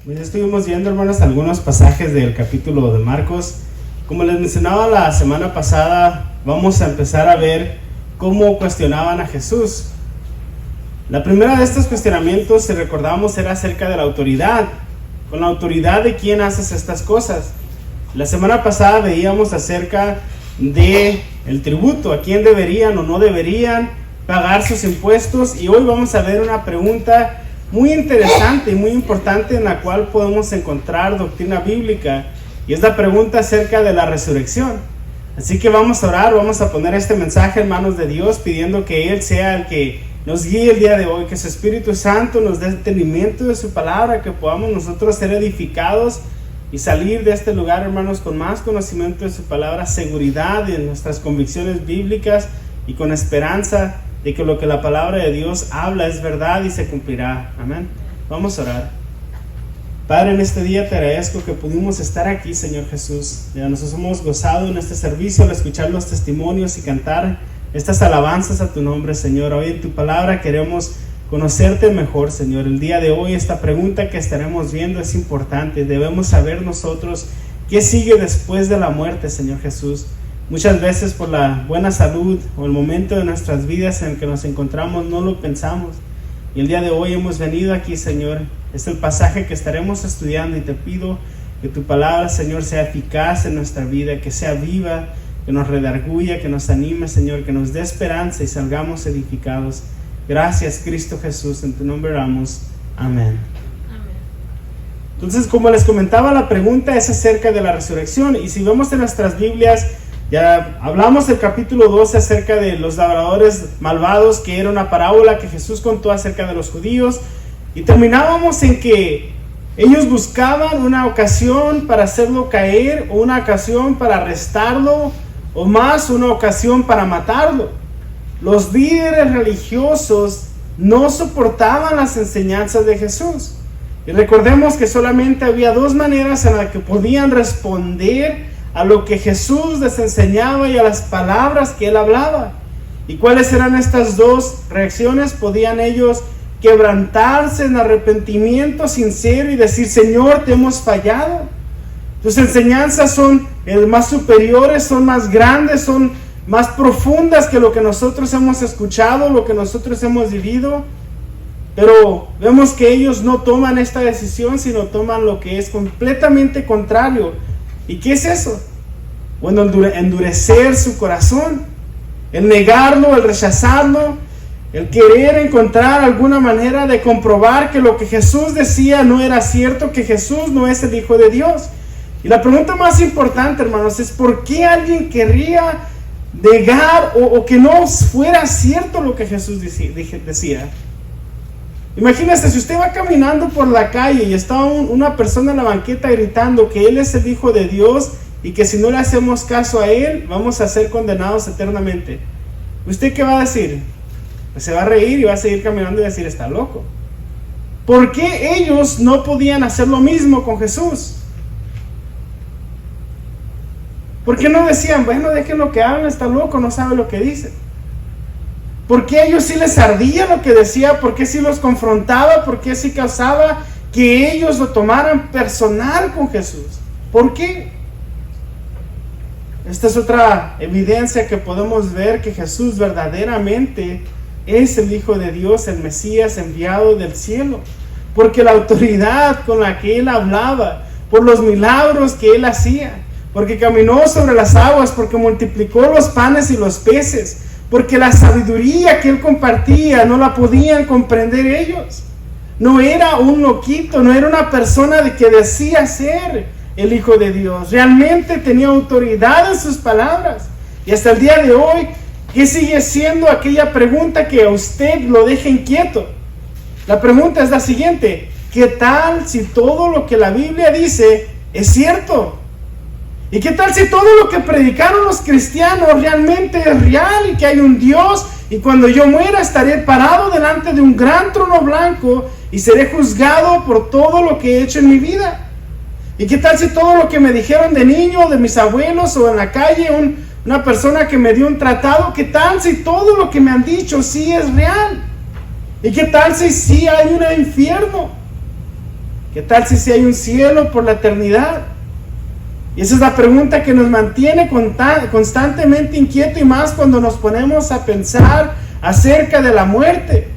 Pues estuvimos viendo, hermanos, algunos pasajes del capítulo de Marcos. Como les mencionaba la semana pasada, vamos a empezar a ver cómo cuestionaban a Jesús. La primera de estos cuestionamientos, si recordamos, era acerca de la autoridad. Con la autoridad de quién haces estas cosas. La semana pasada veíamos acerca de el tributo, a quién deberían o no deberían pagar sus impuestos, y hoy vamos a ver una pregunta muy interesante y muy importante en la cual podemos encontrar doctrina bíblica, y es la pregunta acerca de la resurrección. Así que vamos a orar, vamos a poner este mensaje en manos de Dios, pidiendo que Él sea el que nos guíe el día de hoy, que su Espíritu Santo nos dé entendimiento de su palabra, que podamos nosotros ser edificados y salir de este lugar, hermanos, con más conocimiento de su palabra, seguridad en nuestras convicciones bíblicas y con esperanza de que lo que la palabra de Dios habla es verdad y se cumplirá. Amén. Vamos a orar. Padre, en este día te agradezco que pudimos estar aquí, Señor Jesús. Ya nos hemos gozado en este servicio al escuchar los testimonios y cantar estas alabanzas a tu nombre, Señor. Hoy en tu palabra queremos conocerte mejor, Señor. El día de hoy esta pregunta que estaremos viendo es importante. Debemos saber nosotros qué sigue después de la muerte, Señor Jesús. Muchas veces por la buena salud o el momento de nuestras vidas en el que nos encontramos no lo pensamos. Y el día de hoy hemos venido aquí, Señor. Es el pasaje que estaremos estudiando y te pido que tu palabra, Señor, sea eficaz en nuestra vida, que sea viva, que nos redarguya, que nos anime, Señor, que nos dé esperanza y salgamos edificados. Gracias, Cristo Jesús, en tu nombre oramos. Amén. Entonces, como les comentaba, la pregunta es acerca de la resurrección. Y si vemos en nuestras Biblias, ya hablamos del capítulo 12 acerca de los labradores malvados, que era una parábola que Jesús contó acerca de los judíos. Y terminábamos en que ellos buscaban una ocasión para hacerlo caer, o una ocasión para arrestarlo, o más, una ocasión para matarlo. Los líderes religiosos no soportaban las enseñanzas de Jesús. Y recordemos que solamente había dos maneras en las que podían responder a lo que Jesús les enseñaba y a las palabras que Él hablaba. ¿Y cuáles eran estas dos reacciones? Podían ellos quebrantarse en arrepentimiento sincero y decir: Señor, te hemos fallado. Tus enseñanzas son más superiores, son más grandes, son más profundas que lo que nosotros hemos escuchado, lo que nosotros hemos vivido. Pero vemos que ellos no toman esta decisión, sino toman lo que es completamente contrario. ¿Y qué es eso? Bueno, endurecer su corazón, el negarlo, el rechazarlo, el querer encontrar alguna manera de comprobar que lo que Jesús decía no era cierto, que Jesús no es el Hijo de Dios. Y la pregunta más importante, hermanos, es ¿por qué alguien querría negar o que no fuera cierto lo que Jesús decía? Imagínese, si usted va caminando por la calle y está una persona en la banqueta gritando que Él es el Hijo de Dios y que si no le hacemos caso a Él, vamos a ser condenados eternamente. ¿Usted qué va a decir? Pues se va a reír y va a seguir caminando y decir: está loco. ¿Por qué ellos no podían hacer lo mismo con Jesús? ¿Por qué no decían: bueno, déjenlo que habla, está loco, no sabe lo que dice? ¿Por qué a ellos sí les ardía lo que decía? ¿Por qué sí los confrontaba? ¿Por qué sí causaba que ellos lo tomaran personal con Jesús? ¿Por qué? Esta es otra evidencia que podemos ver que Jesús verdaderamente es el Hijo de Dios, el Mesías enviado del cielo. Porque la autoridad con la que Él hablaba, por los milagros que Él hacía, porque caminó sobre las aguas, porque multiplicó los panes y los peces, porque la sabiduría que Él compartía no la podían comprender ellos. No era un loquito, no era una persona que decía ser el Hijo de Dios. Realmente tenía autoridad en sus palabras. Y hasta el día de hoy, ¿qué sigue siendo aquella pregunta que a usted lo deja inquieto? La pregunta es la siguiente: ¿qué tal si todo lo que la Biblia dice es cierto? ¿Y qué tal si todo lo que predicaron los cristianos realmente es real y que hay un Dios y cuando yo muera estaré parado delante de un gran trono blanco y seré juzgado por todo lo que he hecho en mi vida? ¿Y qué tal si todo lo que me dijeron de niño, de mis abuelos o en la calle, una persona que me dio un tratado, qué tal si todo lo que me han dicho sí es real? ¿Y qué tal si sí hay un infierno? ¿Qué tal si hay un cielo por la eternidad? Y esa es la pregunta que nos mantiene constantemente inquieto, y más cuando nos ponemos a pensar acerca de la muerte.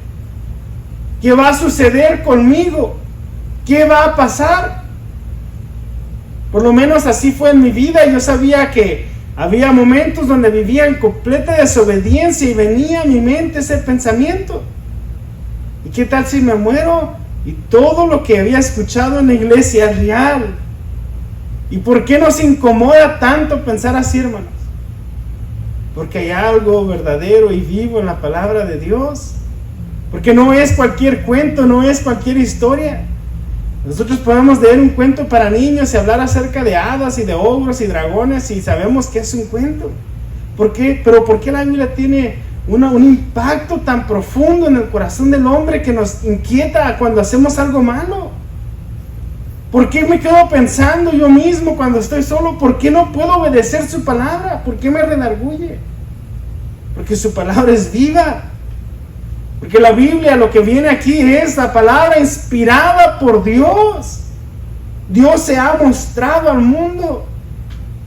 ¿Qué va a suceder conmigo? ¿Qué va a pasar? Por lo menos así fue en mi vida. Yo sabía que había momentos donde vivía en completa desobediencia y venía a mi mente ese pensamiento. ¿Y qué tal si me muero y todo lo que había escuchado en la iglesia es real? ¿Y por qué nos incomoda tanto pensar así, hermanos? Porque hay algo verdadero y vivo en la palabra de Dios. Porque no es cualquier cuento, no es cualquier historia. Nosotros podemos leer un cuento para niños y hablar acerca de hadas y de ogros y dragones y sabemos que es un cuento. ¿Por qué? Pero ¿por qué la Biblia tiene un impacto tan profundo en el corazón del hombre que nos inquieta cuando hacemos algo malo? ¿Por qué me quedo pensando yo mismo cuando estoy solo? ¿Por qué no puedo obedecer su palabra? ¿Por qué me redarguye? Porque su palabra es viva. Porque la Biblia, lo que viene aquí es la palabra inspirada por Dios. Dios se ha mostrado al mundo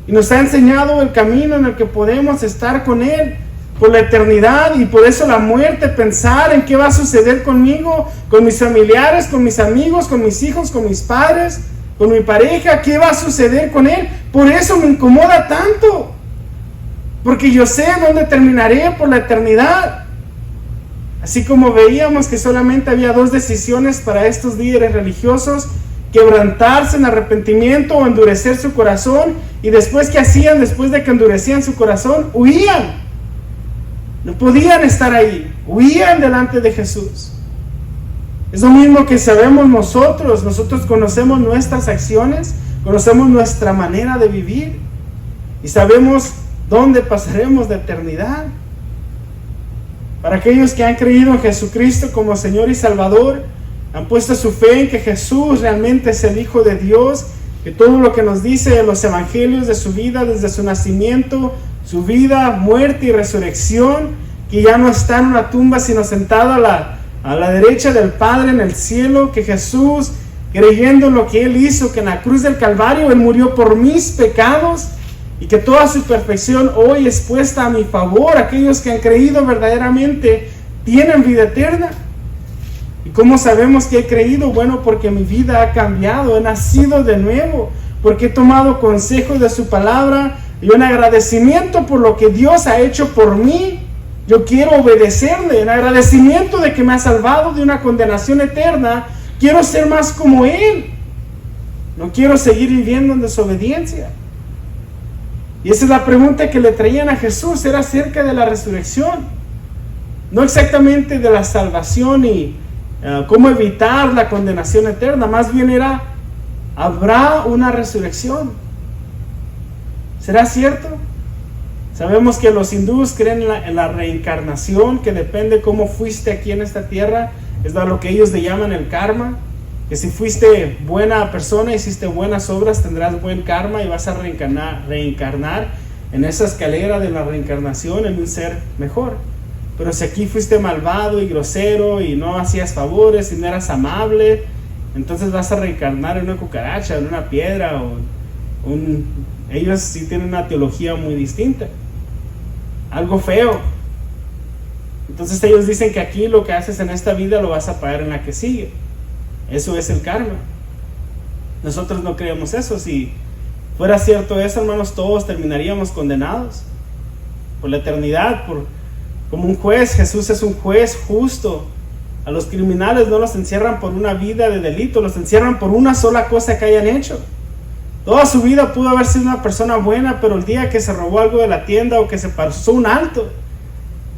y nos ha enseñado el camino en el que podemos estar con Él por la eternidad. Y por eso la muerte, pensar en qué va a suceder conmigo, con mis familiares, con mis amigos, con mis hijos, con mis padres, con mi pareja, qué va a suceder con Él. Por eso me incomoda tanto, porque yo sé dónde terminaré por la eternidad. Así como veíamos que solamente había dos decisiones para estos líderes religiosos: quebrantarse en arrepentimiento o endurecer su corazón. Y después, ¿qué hacían? Después de que endurecían su corazón, huían. No podían estar ahí, huían delante de Jesús. Es lo mismo que sabemos nosotros. Nosotros conocemos nuestras acciones, conocemos nuestra manera de vivir y sabemos dónde pasaremos la eternidad. Para aquellos que han creído en Jesucristo como Señor y Salvador, han puesto su fe en que Jesús realmente es el Hijo de Dios, que todo lo que nos dice en los evangelios de su vida, desde su nacimiento, su vida, muerte y resurrección, que ya no está en una tumba sino sentado a la derecha del Padre en el cielo, que Jesús, creyendo en lo que Él hizo, que en la cruz del Calvario Él murió por mis pecados, y que toda su perfección hoy es puesta a mi favor. Aquellos que han creído verdaderamente tienen vida eterna. ¿Y cómo sabemos que he creído? Bueno, porque mi vida ha cambiado, he nacido de nuevo, porque he tomado consejo de su palabra y en agradecimiento por lo que Dios ha hecho por mí. Yo quiero obedecerle, en agradecimiento de que me ha salvado de una condenación eterna. Quiero ser más como Él. No quiero seguir viviendo en desobediencia. Y esa es la pregunta que le traían a Jesús, era acerca de la resurrección. No exactamente de la salvación y cómo evitar la condenación eterna. Más bien era, ¿habrá una resurrección? ¿Será cierto? Sabemos que los hindúes creen en la reencarnación, que depende cómo fuiste aquí en esta tierra. Es lo que ellos le llaman el karma. Que si fuiste buena persona, hiciste buenas obras, tendrás buen karma y vas a reencarnar en esa escalera de la reencarnación en un ser mejor. Pero si aquí fuiste malvado y grosero y no hacías favores y no eras amable, entonces vas a reencarnar en una cucaracha, en una piedra. Ellos sí tienen una teología muy distinta. Algo feo. Entonces ellos dicen que aquí lo que haces en esta vida lo vas a pagar en la que sigue. Eso es el karma. Nosotros no creemos eso. Si fuera cierto eso, hermanos, todos terminaríamos condenados por la eternidad. Como un juez, Jesús es un juez justo. A los criminales no los encierran por una vida de delito, los encierran por una sola cosa que hayan hecho. Toda su vida pudo haber sido una persona buena, pero el día que se robó algo de la tienda o que se pasó un alto,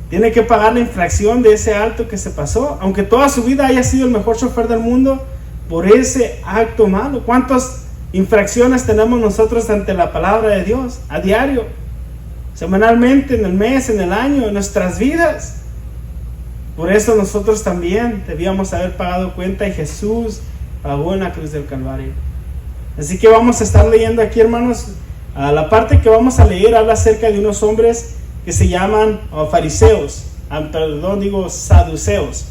tiene que pagar la infracción de ese alto que se pasó, aunque toda su vida haya sido el mejor chofer del mundo, por ese acto malo. ¿Cuántas infracciones tenemos nosotros ante la palabra de Dios a diario, semanalmente, en el mes, en el año, en nuestras vidas? Por eso nosotros también debíamos haber pagado cuenta y Jesús pagó en la cruz del Calvario. Así que vamos a estar leyendo aquí, hermanos. La parte que vamos a leer habla acerca de unos hombres que se llaman saduceos.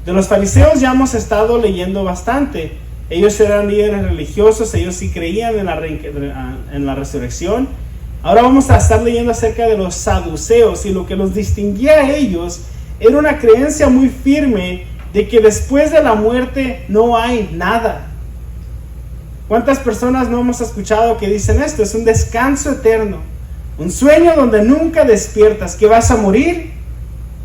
De los fariseos ya hemos estado leyendo bastante. ellos eran líderes religiosos, ellos sí creían en la resurrección. Ahora vamos a estar leyendo acerca de los saduceos, y lo que los distinguía a ellos era una creencia muy firme de que después de la muerte no hay nada. ¿Cuántas personas no hemos escuchado que dicen esto? Es un descanso eterno, un sueño donde nunca despiertas, que vas a morir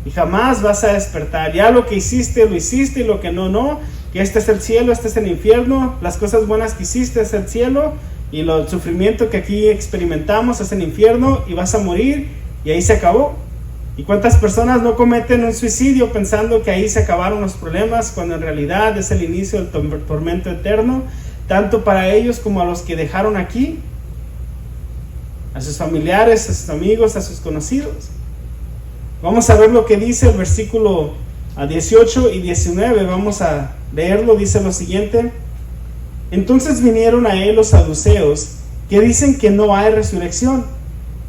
y jamás vas a despertar. Ya lo que hiciste, lo hiciste, y lo que no, que este es el cielo, este es el infierno, las cosas buenas que hiciste es el cielo, y el sufrimiento que aquí experimentamos es el infierno, y vas a morir, y ahí se acabó. ¿Y cuántas personas no cometen un suicidio pensando que ahí se acabaron los problemas, cuando en realidad es el inicio del tormento eterno, tanto para ellos como a los que dejaron aquí, a sus familiares, a sus amigos, a sus conocidos? Vamos a ver lo que dice el versículo 18 y 19, vamos a leerlo. Dice lo siguiente: entonces vinieron a él los saduceos, que dicen que no hay resurrección,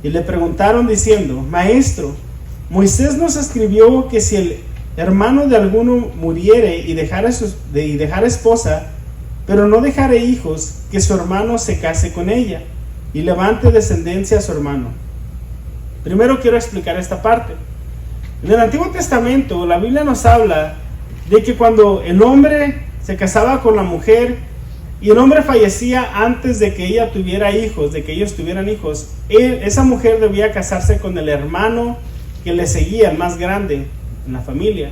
y le preguntaron diciendo: Maestro, Moisés nos escribió que si el hermano de alguno muriere y dejara esposa, pero no dejare hijos, que su hermano se case con ella y levante descendencia a su hermano. Primero quiero explicar esta parte. En el Antiguo Testamento, la Biblia nos habla de que cuando el hombre se casaba con la mujer y el hombre fallecía antes de que ella tuviera hijos, de que ellos tuvieran hijos, esa mujer debía casarse con el hermano que le seguía, el más grande en la familia.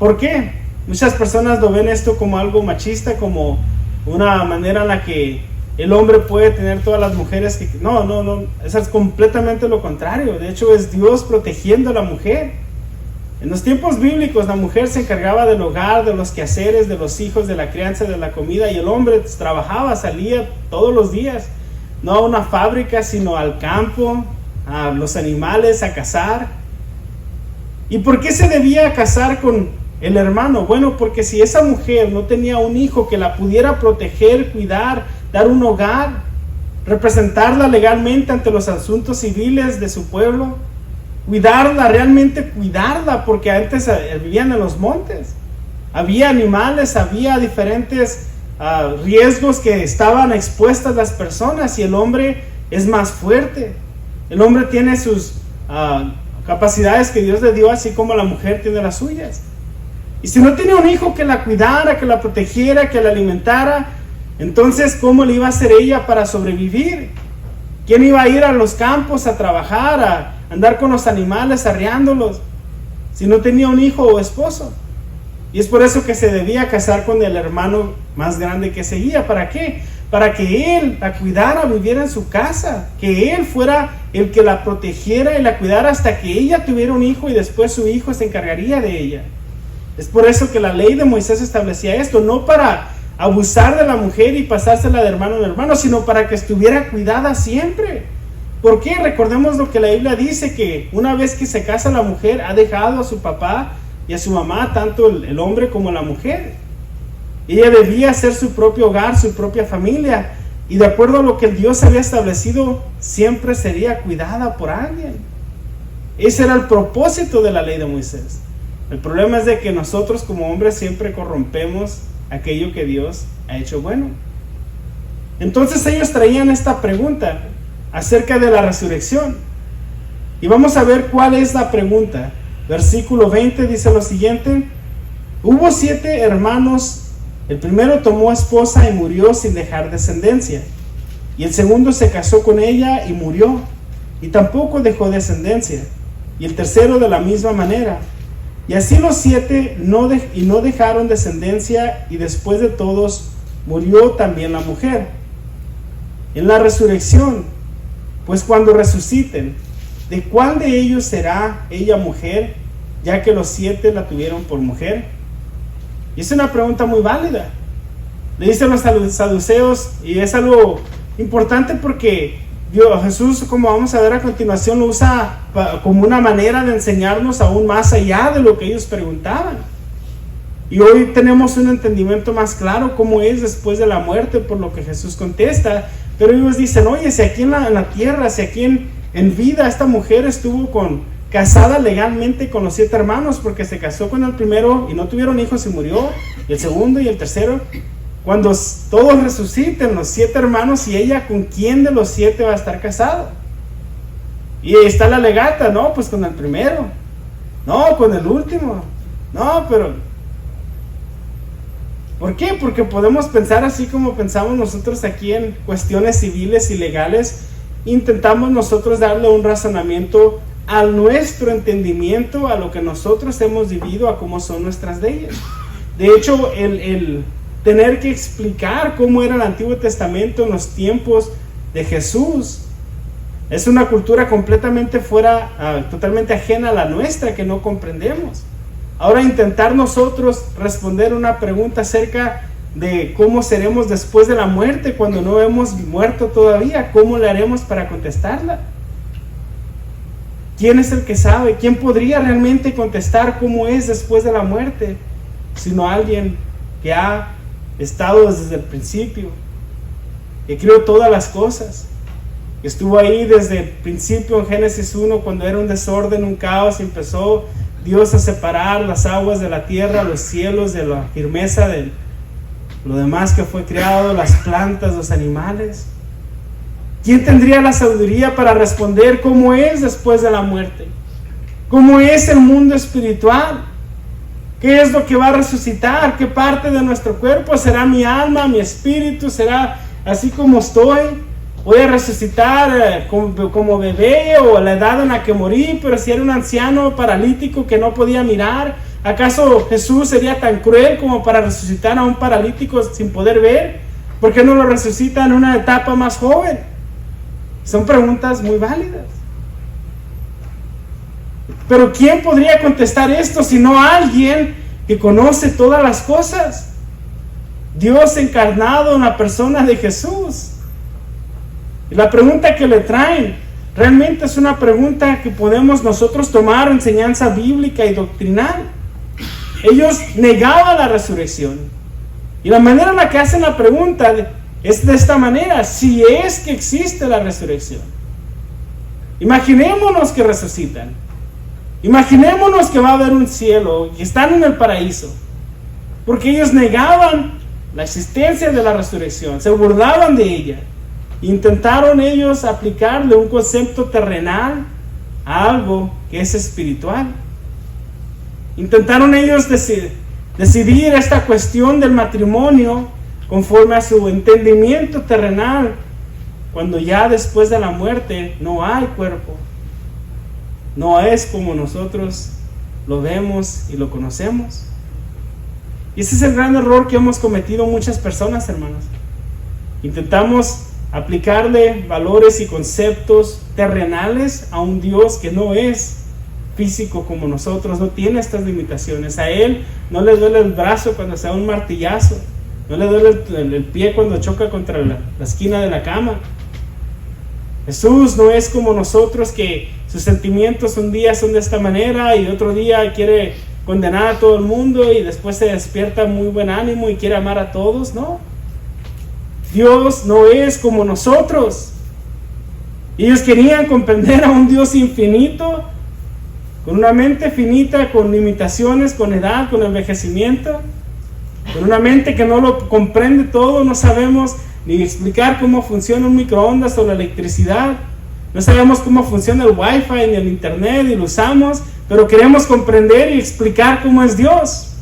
¿Por qué? Muchas personas lo ven esto como algo machista, como una manera en la que el hombre puede tener todas las mujeres que... No, eso es completamente lo contrario. De hecho, es Dios protegiendo a la mujer. En los tiempos bíblicos, la mujer se encargaba del hogar, de los quehaceres, de los hijos, de la crianza, de la comida, y el hombre trabajaba, salía todos los días, no a una fábrica, sino al campo, a los animales, a cazar. ¿Y por qué se debía casar con el hermano? Bueno, porque si esa mujer no tenía un hijo que la pudiera proteger, cuidar, dar un hogar, representarla legalmente ante los asuntos civiles de su pueblo, cuidarla, realmente cuidarla, porque antes vivían en los montes, había animales, había diferentes riesgos que estaban expuestas las personas, y el hombre es más fuerte, el hombre tiene sus capacidades que Dios le dio, así como la mujer tiene las suyas. Y si no tenía un hijo que la cuidara, que la protegiera, que la alimentara, entonces ¿cómo le iba a hacer ella para sobrevivir? ¿Quién iba a ir a los campos a trabajar, a andar con los animales, arreándolos, si no tenía un hijo o esposo? Y es por eso que se debía casar con el hermano más grande que seguía. ¿Para qué? Para que él la cuidara, viviera en su casa, que él fuera el que la protegiera y la cuidara hasta que ella tuviera un hijo, y después su hijo se encargaría de ella. Es por eso que la ley de Moisés establecía esto, no para abusar de la mujer y pasársela de hermano en hermano, sino para que estuviera cuidada siempre. ¿Por qué? Recordemos lo que la Biblia dice, que una vez que se casa la mujer, ha dejado a su papá y a su mamá, tanto el hombre como la mujer. Ella debía hacer su propio hogar, su propia familia, y de acuerdo a lo que Dios había establecido, siempre sería cuidada por alguien. Ese era el propósito de la ley de Moisés. El problema es de que nosotros como hombres siempre corrompemos aquello que Dios ha hecho bueno. Entonces ellos traían esta pregunta acerca de la resurrección, y vamos a ver cuál es la pregunta. Versículo 20 dice lo siguiente: hubo 7 hermanos, el primero tomó esposa y murió sin dejar descendencia, y el segundo se casó con ella y murió, y tampoco dejó descendencia, y el tercero de la misma manera. Y así los 7 no dejaron descendencia, y después de todos murió también la mujer. En la resurrección, pues cuando resuciten, ¿de cuál de ellos será ella mujer, ya que los 7 la tuvieron por mujer? Y es una pregunta muy válida. Le dicen los saduceos, y es algo importante porque Jesús, como vamos a ver a continuación, lo usa como una manera de enseñarnos aún más allá de lo que ellos preguntaban. Y hoy tenemos un entendimiento más claro cómo es después de la muerte, por lo que Jesús contesta. Pero ellos dicen: oye, si aquí en la tierra, si aquí en vida esta mujer estuvo casada legalmente con los 7 hermanos, porque se casó con el primero y no tuvieron hijos y murió, y el segundo y el tercero, cuando todos resuciten, los 7 hermanos, y ella, ¿con quién de los 7 va a estar casado? Y ahí está la legata, no, pues con el primero, no, con el último, no, pero ¿por qué? Porque podemos pensar así como pensamos nosotros aquí en cuestiones civiles y legales. Intentamos nosotros darle un razonamiento a nuestro entendimiento, a lo que nosotros hemos vivido, a cómo son nuestras leyes. De hecho, el tener que explicar cómo era el Antiguo Testamento en los tiempos de Jesús es una cultura completamente totalmente ajena a la nuestra, que no comprendemos. Ahora, intentar nosotros responder una pregunta acerca de cómo seremos después de la muerte, cuando no hemos muerto todavía, ¿cómo le haremos para contestarla? ¿Quién es el que sabe? ¿Quién podría realmente contestar cómo es después de la muerte? Sino alguien que ha estado desde el principio, que creó todas las cosas, que estuvo ahí desde el principio en Génesis 1, cuando era un desorden, un caos, y empezó Dios a separar las aguas de la tierra, los cielos de la firmeza de lo demás que fue creado, las plantas, los animales. ¿Quién tendría la sabiduría para responder cómo es después de la muerte? ¿Cómo es el mundo espiritual? ¿Qué es lo que va a resucitar? ¿Qué parte de nuestro cuerpo? ¿Será mi alma, mi espíritu? ¿Será así como estoy? ¿Voy a resucitar como bebé, o a la edad en la que morí, pero si era un anciano paralítico que no podía mirar? ¿Acaso Jesús sería tan cruel como para resucitar a un paralítico sin poder ver? ¿Por qué no lo resucita en una etapa más joven? Son preguntas muy válidas. Pero ¿quién podría contestar esto sino alguien que conoce todas las cosas? Dios encarnado en la persona de Jesús. Y la pregunta que le traen realmente es una pregunta que podemos nosotros tomar enseñanza bíblica y doctrinal. Ellos negaban la resurrección. Y la manera en la que hacen la pregunta es de esta manera: si es que existe la resurrección. Imaginémonos que resucitan. Imaginémonos que va a haber un cielo y están en el paraíso. Porque ellos negaban la existencia de la resurrección, se burlaban de ella. Intentaron ellos aplicarle un concepto terrenal a algo que es espiritual. Intentaron ellos decidir esta cuestión del matrimonio conforme a su entendimiento terrenal, cuando ya después de la muerte no hay cuerpo. No es como nosotros lo vemos y lo conocemos. Y ese es el gran error que hemos cometido muchas personas, hermanos. Intentamos aplicarle valores y conceptos terrenales a un Dios que no es físico como nosotros, no tiene estas limitaciones. A Él no le duele el brazo cuando se da un martillazo, no le duele el pie cuando choca contra la esquina de la cama. Jesús no es como nosotros, que sus sentimientos un día son de esta manera y otro día quiere condenar a todo el mundo y después se despierta muy buen ánimo y quiere amar a todos. No, Dios no es como nosotros. Ellos querían comprender a un Dios infinito, con una mente finita, con limitaciones, con edad, con envejecimiento, con una mente que no lo comprende todo. No sabemos ni explicar cómo funciona un microondas o la electricidad, no sabemos cómo funciona el wifi ni el internet y lo usamos, pero queremos comprender y explicar cómo es Dios.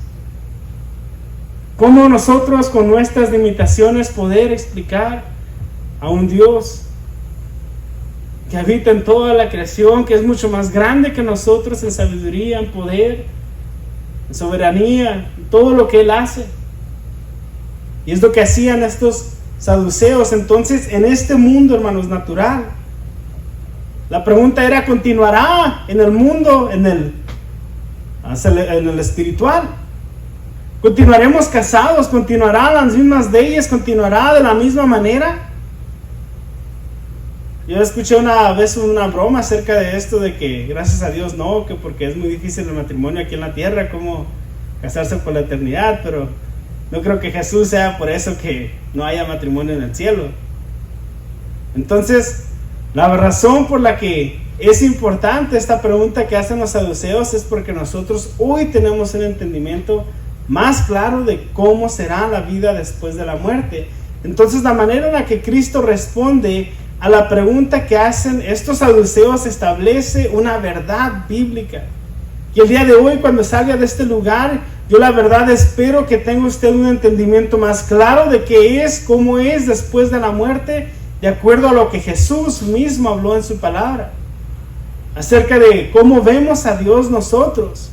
¿Cómo nosotros con nuestras limitaciones poder explicar a un Dios que habita en toda la creación, que es mucho más grande que nosotros en sabiduría, en poder, en soberanía, en todo lo que Él hace? Y es lo que hacían estos saduceos. Entonces, en este mundo, hermanos, natural, la pregunta era: ¿continuará en el mundo, en el espiritual? ¿Continuaremos casados? ¿Continuará las mismas leyes? ¿Continuará de la misma manera? Yo escuché una vez una broma acerca de esto, de que gracias a Dios no, que porque es muy difícil el matrimonio aquí en la tierra, como casarse por la eternidad, pero no creo que Jesús sea por eso que no haya matrimonio en el cielo. Entonces, la razón por la que es importante esta pregunta que hacen los saduceos es porque nosotros hoy tenemos un entendimiento más claro de cómo será la vida después de la muerte. Entonces, la manera en la que Cristo responde a la pregunta que hacen estos saduceos establece una verdad bíblica. Y el día de hoy, cuando salga de este lugar, yo la verdad espero que tenga usted un entendimiento más claro de qué es, cómo es después de la muerte, de acuerdo a lo que Jesús mismo habló en su palabra, acerca de cómo vemos a Dios nosotros.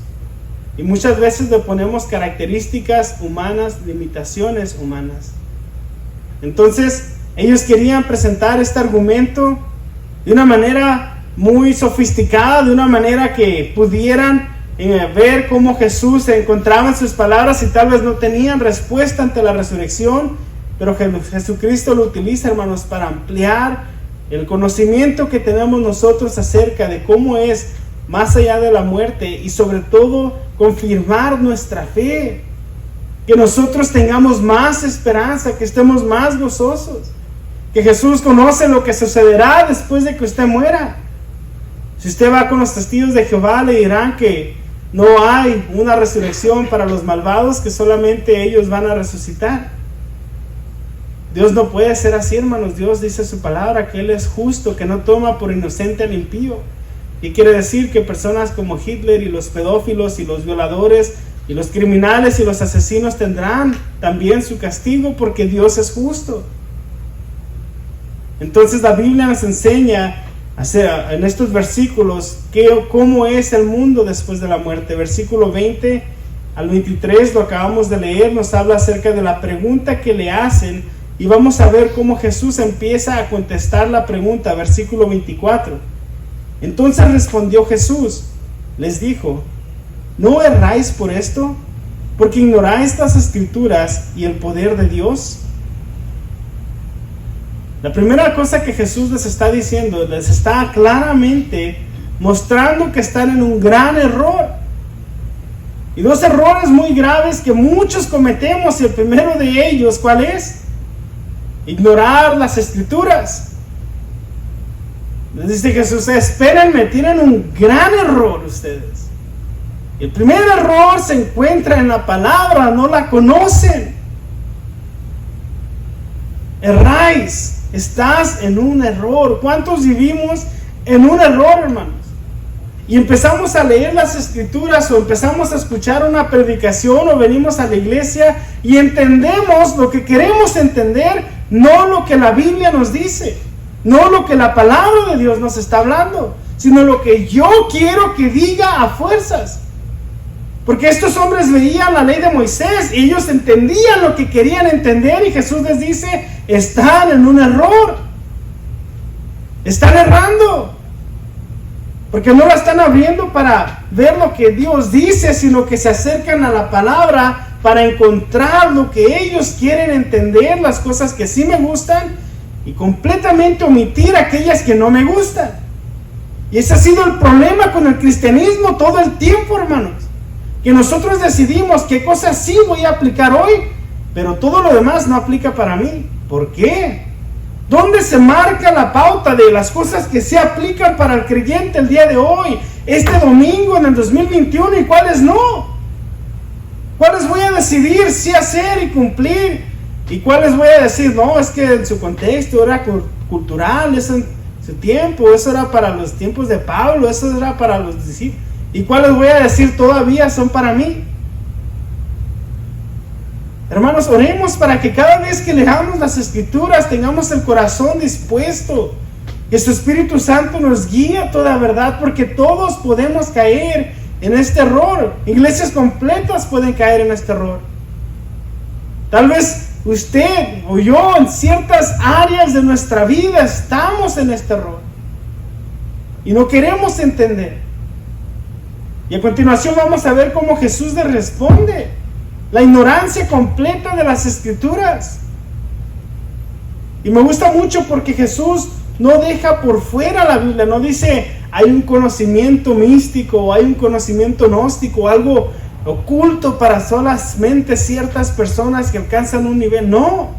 Y muchas veces le ponemos características humanas, limitaciones humanas. Entonces, ellos querían presentar este argumento de una manera muy sofisticada, de una manera que pudieran ver cómo Jesús se encontraba en sus palabras y tal vez no tenían respuesta ante la resurrección, pero Jesucristo lo utiliza, hermanos, para ampliar el conocimiento que tenemos nosotros acerca de cómo es más allá de la muerte y sobre todo confirmar nuestra fe, que nosotros tengamos más esperanza, que estemos más gozosos, que Jesús conoce lo que sucederá después de que usted muera. Si usted va con los testigos de Jehová, le dirán que no hay una resurrección para los malvados, que solamente ellos van a resucitar. Dios no puede ser así, hermanos. Dios dice en su palabra que Él es justo, que no toma por inocente al impío. Y quiere decir que personas como Hitler y los pedófilos y los violadores y los criminales y los asesinos tendrán también su castigo, porque Dios es justo. Entonces la Biblia nos enseña en estos versículos cómo es el mundo después de la muerte. Versículo 20 al 23, lo acabamos de leer, nos habla acerca de la pregunta que le hacen, y vamos a ver cómo Jesús empieza a contestar la pregunta. Versículo 24. Entonces respondió Jesús, les dijo: ¿no erráis por esto? Porque ignoráis las Escrituras y el poder de Dios. La primera cosa que Jesús les está diciendo, les está claramente mostrando que están en un gran error. Y dos errores muy graves que muchos cometemos, y el primero de ellos, ¿cuál es? Ignorar las Escrituras. Les dice Jesús: espérenme, tienen un gran error ustedes. El primer error se encuentra en la palabra, no la conocen. Erráis. Estás en un error. ¿Cuántos vivimos en un error, hermanos? Y empezamos a leer las Escrituras, o empezamos a escuchar una predicación, o venimos a la iglesia y entendemos lo que queremos entender, no lo que la Biblia nos dice, no lo que la palabra de Dios nos está hablando, sino lo que yo quiero que diga a fuerzas. Porque estos hombres veían la ley de Moisés y ellos entendían lo que querían entender, y Jesús les dice: están en un error, están errando, porque no la están abriendo para ver lo que Dios dice, sino que se acercan a la palabra para encontrar lo que ellos quieren entender, las cosas que sí me gustan, y completamente omitir aquellas que no me gustan. Y ese ha sido el problema con el cristianismo todo el tiempo, hermanos, que nosotros decidimos qué cosas sí voy a aplicar hoy, pero todo lo demás no aplica para mí. ¿Por qué? ¿Dónde se marca la pauta de las cosas que se aplican para el creyente el día de hoy, este domingo en el 2021, y cuáles no? ¿Cuáles voy a decidir sí hacer y cumplir? ¿Y cuáles voy a decir, no, es que en su contexto era cultural, eso en su tiempo, eso era para los tiempos de Pablo, eso era para los discípulos? ¿Y cuáles voy a decir todavía son para mí? Hermanos, oremos para que cada vez que leamos las Escrituras tengamos el corazón dispuesto, que su Espíritu Santo nos guíe a toda verdad, porque todos podemos caer en este error. Iglesias completas pueden caer en este error. Tal vez usted o yo en ciertas áreas de nuestra vida estamos en este error y no queremos entender. Y a continuación vamos a ver cómo Jesús le responde: la ignorancia completa de las Escrituras. Y me gusta mucho porque Jesús no deja por fuera la Biblia, no dice hay un conocimiento místico, o hay un conocimiento gnóstico, algo oculto para solamente ciertas personas que alcanzan un nivel. No,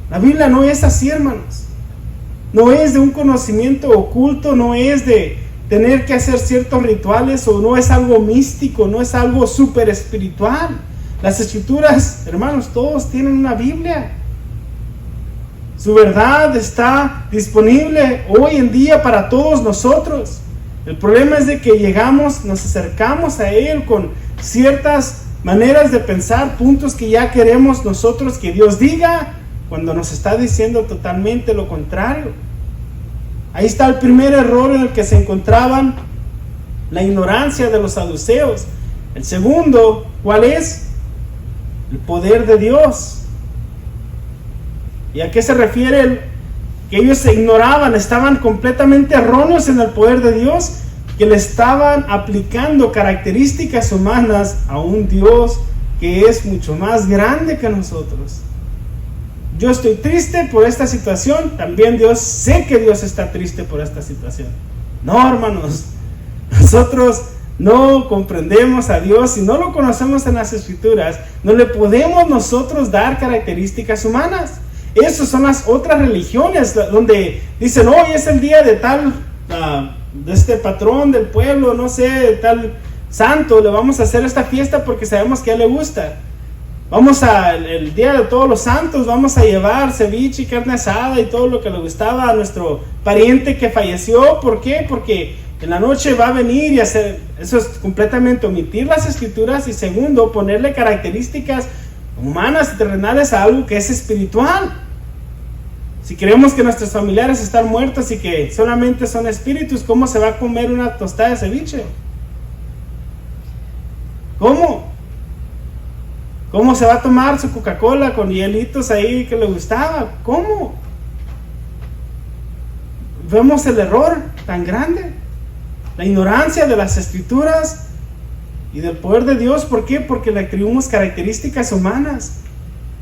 la Biblia no es así, hermanos. No es de un conocimiento oculto, no es de tener que hacer ciertos rituales, o no es algo místico, no es algo súper espiritual. Las escrituras, hermanos, todos tienen una Biblia. Su verdad está disponible hoy en día para todos nosotros. El problema es de que llegamos, nos acercamos a Él con ciertas maneras de pensar, puntos que ya queremos nosotros que Dios diga, cuando nos está diciendo totalmente lo contrario. Ahí está el primer error en el que se encontraban, la ignorancia de los saduceos. El segundo, ¿cuál es? El poder de Dios. ¿Y a qué se refiere? Que ellos se ignoraban, estaban completamente erróneos en el poder de Dios, que le estaban aplicando características humanas a un Dios que es mucho más grande que nosotros. Yo estoy triste por esta situación, también sé que Dios está triste por esta situación. No, hermanos, nosotros no comprendemos a Dios y no lo conocemos en las Escrituras. No le podemos nosotros dar características humanas. Esas son las otras religiones donde dicen, hoy es el día de tal, de este patrón del pueblo, no sé, de tal santo, le vamos a hacer esta fiesta porque sabemos que a él le gusta. Vamos el día de todos los santos, vamos a llevar ceviche y carne asada y todo lo que le gustaba a nuestro pariente que falleció. ¿Por qué? Porque en la noche va a venir y hacer, eso es completamente omitir las Escrituras, y segundo, ponerle características humanas y terrenales a algo que es espiritual. Si creemos que nuestros familiares están muertos y que solamente son espíritus, ¿cómo se va a comer una tostada de ceviche? ¿Cómo? ¿Cómo se va a tomar su Coca-Cola con hielitos ahí que le gustaba? ¿Cómo? Vemos el error tan grande, la ignorancia de las Escrituras y del poder de Dios. ¿Por qué? Porque le atribuimos características humanas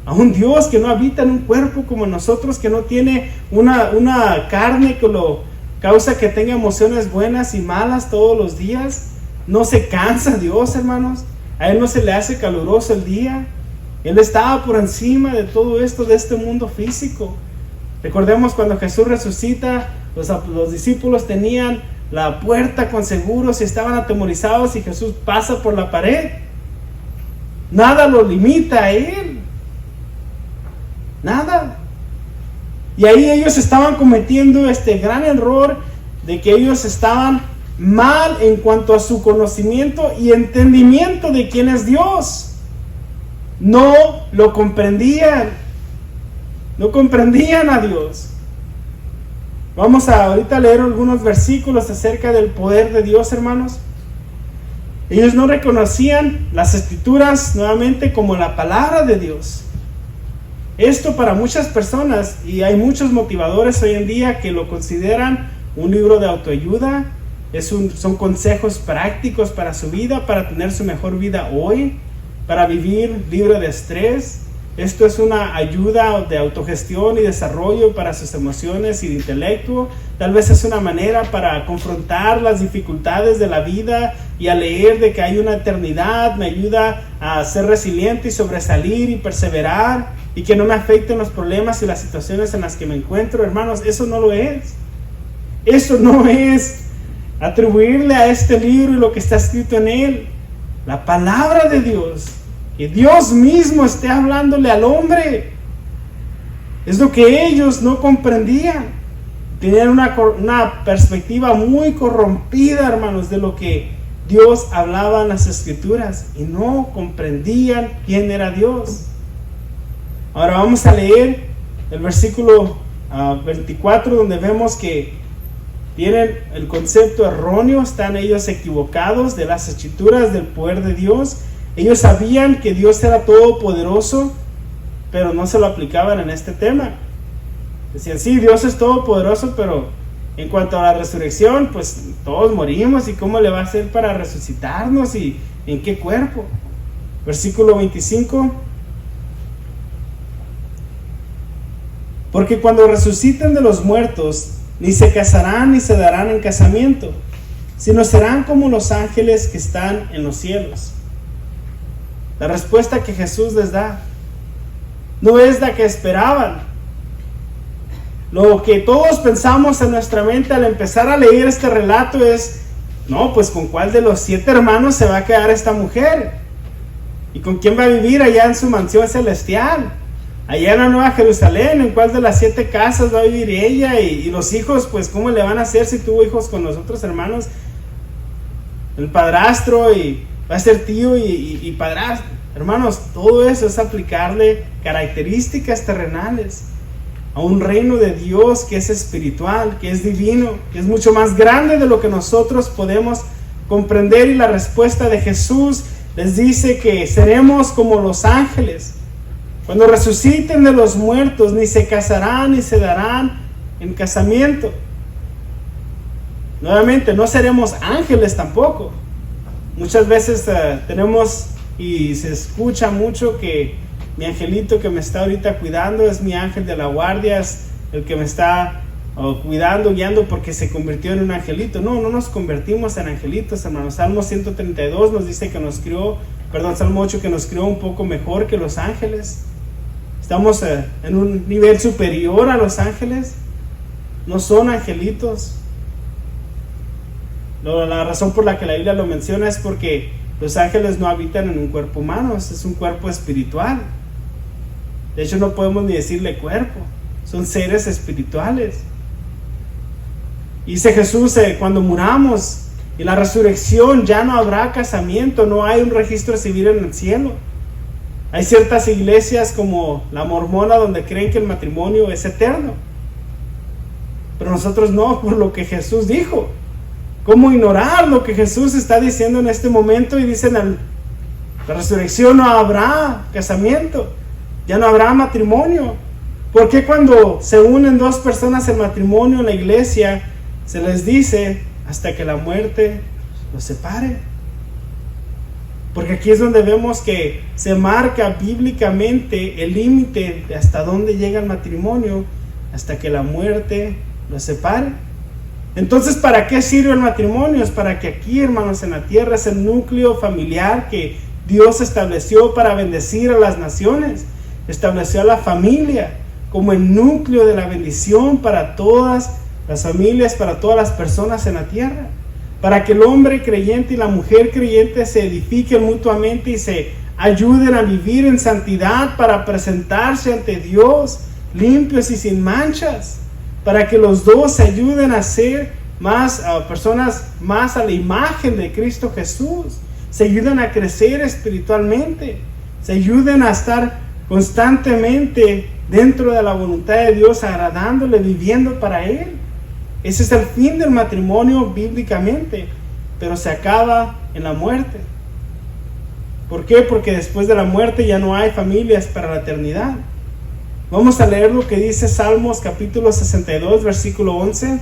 a un Dios que no habita en un cuerpo como nosotros, que no tiene una carne que lo causa que tenga emociones buenas y malas todos los días. No se cansa Dios, hermanos. A Él no se le hace caluroso el día. Él estaba por encima de todo esto, de este mundo físico. Recordemos cuando Jesús resucita, los discípulos tenían la puerta con seguros y estaban atemorizados, y Jesús pasa por la pared. Nada lo limita a Él. Nada. Y ahí ellos estaban cometiendo este gran error de que ellos estaban mal en cuanto a su conocimiento y entendimiento de quién es Dios. No lo comprendían. No comprendían a Dios. Vamos a ahorita leer algunos versículos acerca del poder de Dios, hermanos. Ellos no reconocían las Escrituras nuevamente como la palabra de Dios. Esto para muchas personas, y hay muchos motivadores hoy en día que lo consideran un libro de autoayuda. Son consejos prácticos para su vida, para tener su mejor vida hoy, para vivir libre de estrés. Esto es una ayuda de autogestión y desarrollo para sus emociones y de intelecto. Tal vez es una manera para confrontar las dificultades de la vida y a leer de que hay una eternidad. Me ayuda a ser resiliente y sobresalir y perseverar, y que no me afecten los problemas y las situaciones en las que me encuentro. Hermanos, eso no lo es. Eso no es atribuirle a este libro y lo que está escrito en él la palabra de Dios, que Dios mismo esté hablándole al hombre. Es lo que ellos no comprendían. Tenían una perspectiva muy corrompida, hermanos, de lo que Dios hablaba en las Escrituras, y no comprendían quién era Dios. Ahora vamos a leer el versículo 24, donde vemos que tienen el concepto erróneo, están ellos equivocados de las Escrituras, del poder de Dios. Ellos sabían que Dios era todopoderoso, pero no se lo aplicaban en este tema. Decían, sí, Dios es todopoderoso, pero en cuanto a la resurrección, pues todos morimos, y ¿cómo le va a hacer para resucitarnos? ¿Y en qué cuerpo? Versículo 25. Porque cuando resuciten de los muertos, ni se casarán ni se darán en casamiento, sino serán como los ángeles que están en los cielos. La respuesta que Jesús les da no es la que esperaban. Lo que todos pensamos en nuestra mente al empezar a leer este relato es, no, pues ¿con cuál de los 7 hermanos se va a quedar esta mujer? ¿Y con quién va a vivir allá en su mansión celestial? Allá en la Nueva Jerusalén, ¿en cuál de las 7 casas va a vivir ella? Y los hijos, pues ¿cómo le van a hacer si tuvo hijos con los otros hermanos? El padrastro, y va a ser tío y padrastro. Hermanos, todo eso es aplicarle características terrenales a un reino de Dios que es espiritual, que es divino, que es mucho más grande de lo que nosotros podemos comprender. Y la respuesta de Jesús les dice que seremos como los ángeles. Cuando resuciten de los muertos, ni se casarán ni se darán en casamiento. Nuevamente, no seremos ángeles tampoco. Muchas veces tenemos y se escucha mucho que mi angelito que me está ahorita cuidando es mi ángel de la guardia, es el que me está cuidando, guiando, porque se convirtió en un angelito. No, no nos convertimos en angelitos, hermanos. Salmo 132 nos dice que nos crió, Salmo 8, que nos crió un poco mejor que los ángeles. Estamos en un nivel superior a los ángeles. No son angelitos. La razón por la que la Biblia lo menciona es porque los ángeles no habitan en un cuerpo humano, es un cuerpo espiritual. De hecho, no podemos ni decirle cuerpo, son seres espirituales. Y dice Jesús, cuando muramos y la resurrección, ya no habrá casamiento, no hay un registro civil en el cielo. Hay ciertas iglesias como la mormona donde creen que el matrimonio es eterno, pero nosotros no, por lo que Jesús dijo. ¿Cómo ignorar lo que Jesús está diciendo en este momento? Y dicen, la resurrección no habrá casamiento, ya no habrá matrimonio. ¿Por qué cuando se unen 2 personas en matrimonio en la iglesia se les dice hasta que la muerte los separe? Porque aquí es donde vemos que se marca bíblicamente el límite de hasta dónde llega el matrimonio, hasta que la muerte los separe. Entonces, ¿para qué sirve el matrimonio? Es para que aquí, hermanos, en la tierra es el núcleo familiar que Dios estableció para bendecir a las naciones. Estableció a la familia como el núcleo de la bendición para todas las familias, para todas las personas en la tierra. Para que el hombre creyente y la mujer creyente se edifiquen mutuamente y se ayuden a vivir en santidad para presentarse ante Dios limpios y sin manchas. Para que los dos se ayuden a ser personas más a la imagen de Cristo Jesús, se ayuden a crecer espiritualmente, se ayuden a estar constantemente dentro de la voluntad de Dios, agradándole, viviendo para Él. Ese es el fin del matrimonio bíblicamente, pero se acaba en la muerte. ¿Por qué? Porque después de la muerte ya no hay familias para la eternidad. Vamos a leer lo que dice Salmos capítulo 62, versículo 11.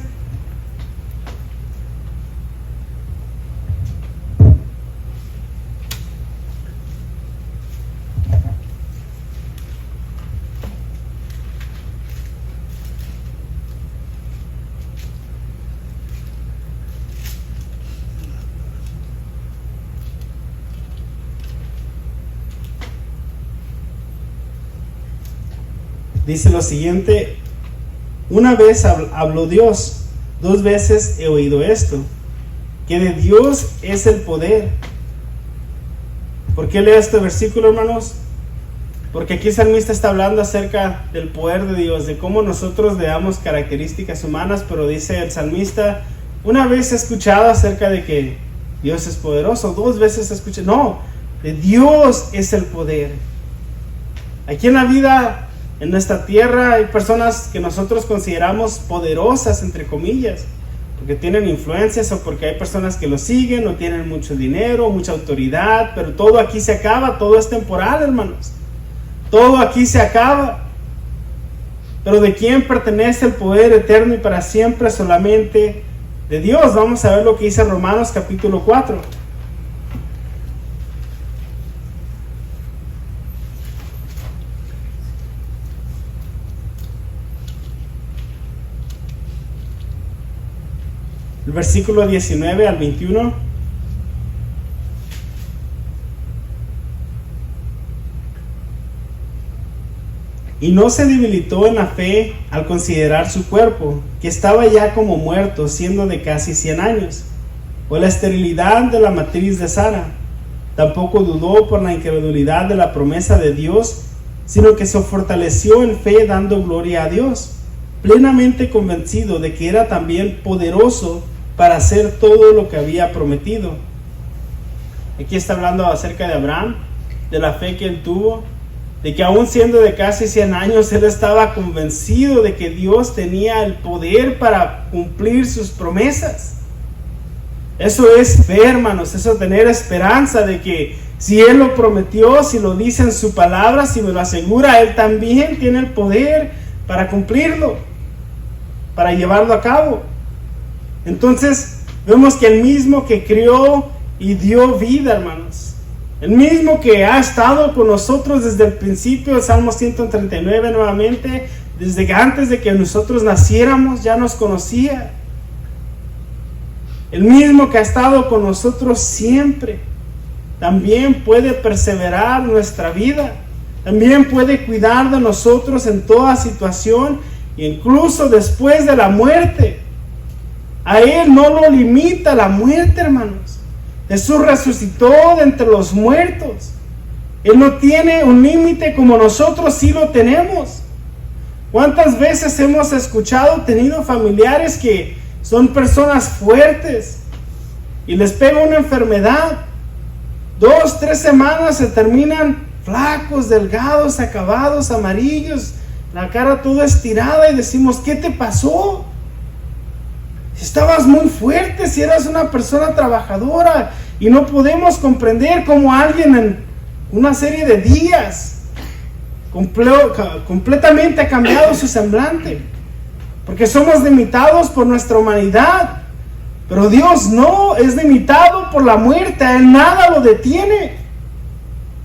Dice lo siguiente: una vez habló Dios, 2 veces he oído esto, que de Dios es el poder. ¿Por qué leo este versículo, hermanos? Porque aquí el salmista está hablando acerca del poder de Dios, de cómo nosotros le damos características humanas, pero dice el salmista, una vez he escuchado acerca de que Dios es poderoso, 2 veces escuché, no, de Dios es el poder. Aquí en la vida, en nuestra tierra, hay personas que nosotros consideramos poderosas, entre comillas, porque tienen influencias o porque hay personas que lo siguen o tienen mucho dinero, mucha autoridad, pero todo aquí se acaba, todo es temporal, hermanos. Todo aquí se acaba. Pero ¿de quién pertenece el poder eterno y para siempre? Solamente de Dios. Vamos a ver lo que dice Romanos capítulo 4. El versículo 19 al 21. y no se debilitó en la fe al considerar su cuerpo, que estaba ya como muerto, siendo de casi 100 años, o la esterilidad de la matriz de Sara. Tampoco dudó por la incredulidad de la promesa de Dios, sino que se fortaleció en fe dando gloria a Dios, plenamente convencido de que era también poderoso para hacer todo lo que había prometido. Aquí está hablando acerca de Abraham, de la fe que él tuvo, de que aún siendo de casi 100 años, él estaba convencido de que Dios tenía el poder para cumplir sus promesas. Eso es fe, hermanos, eso es tener esperanza de que si Él lo prometió, si lo dice en su palabra, si me lo asegura, Él también tiene el poder para cumplirlo, para llevarlo a cabo. Entonces, vemos que el mismo que crió y dio vida, hermanos, el mismo que ha estado con nosotros desde el principio, el Salmo 139 nuevamente, desde antes de que nosotros naciéramos, ya nos conocía. El mismo que ha estado con nosotros siempre, también puede perseverar nuestra vida, también puede cuidar de nosotros en toda situación, e incluso después de la muerte. A Él no lo limita la muerte, hermanos. Jesús resucitó de entre los muertos. Él no tiene un límite como nosotros sí lo tenemos. ¿Cuántas veces hemos escuchado, tenido familiares que son personas fuertes y les pega una enfermedad? 2, 3 semanas se terminan flacos, delgados, acabados, amarillos, la cara toda estirada, y decimos, ¿qué te pasó? Si estabas muy fuerte, si eras una persona trabajadora, y no podemos comprender cómo alguien en una serie de días completamente ha cambiado su semblante, porque somos limitados por nuestra humanidad, pero Dios no es limitado por la muerte. A Él nada lo detiene,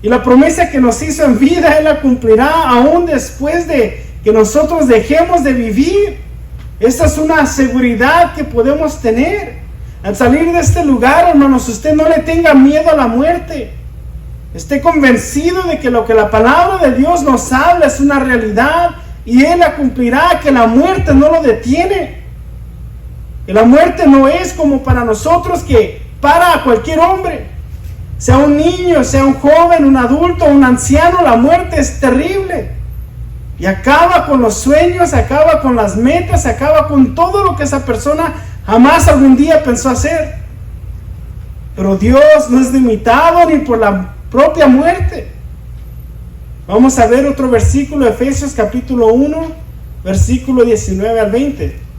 y la promesa que nos hizo en vida Él la cumplirá aún después de que nosotros dejemos de vivir. Esta es una seguridad que podemos tener al salir de este lugar, hermanos. Usted no le tenga miedo a la muerte. Esté convencido de que lo que la palabra de Dios nos habla es una realidad, y Él la cumplirá, que la muerte no lo detiene. Que la muerte no es como para nosotros, que para a cualquier hombre, sea un niño, sea un joven, un adulto, un anciano. La muerte es terrible y acaba con los sueños, acaba con las metas, acaba con todo lo que esa persona jamás algún día pensó hacer. Pero Dios no es limitado ni por la propia muerte. Vamos a ver otro versículo, Efesios capítulo 1, versículo 19 al 20.